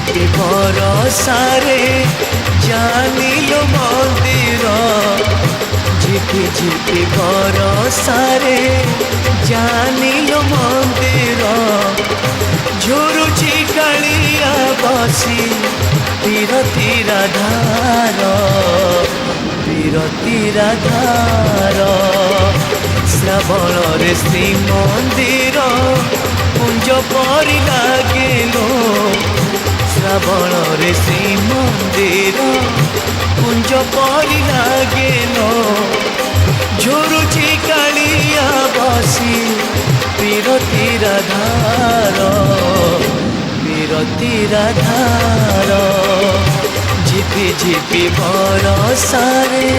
ঝিপি বরসারে জানিলো মন্দির ঝিপি ঝিপি বরসারে জানিলো মন্দির ঝুরুছি কাଳିয়া বসি বিরতিরা ধার বিরতিরা ধার শ্রাবণরে শ্রীমন্দির কুঞ্জ পরি লাগিল শ্রাবণরে শ্রীমন্দির কুঞ্জ পরি লাগিল ঝুরুছি কাଳିয়া বসি বিরতিরা ধার বিরতিরা ধার ঝিপি ঝিপি বরসারে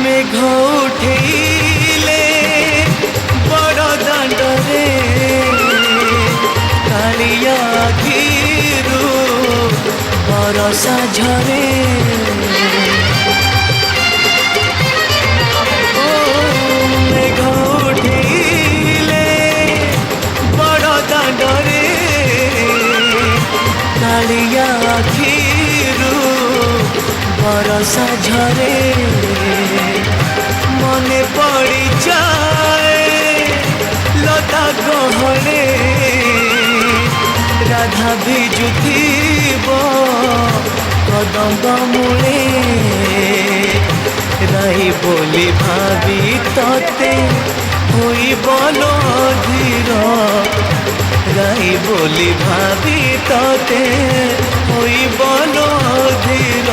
মেঘ উঠেইলে বড় দাণ্ডরে কালিয়া আখিরু বরষা ঝরে মেঘ উঠেইলে বড় দাণ্ডরে কালিয়া আখিরু বরষা ঝরে মনে পড়ি যায় লতা গহলে রাধা ভিজুথিব কদম্ব মূলে রাই বলি ভাবি ততে হইব অধীর রাই বলি ভাবি ততে হইব অধীর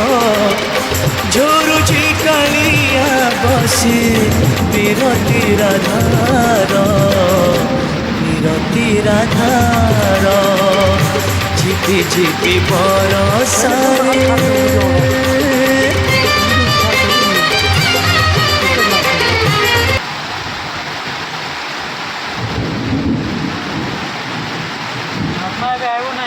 ঝুরুছি কালিয়া বসে বিরতিরা ধার বিরতিরা ধার ঝিপি ঝিপি বরসারে मैं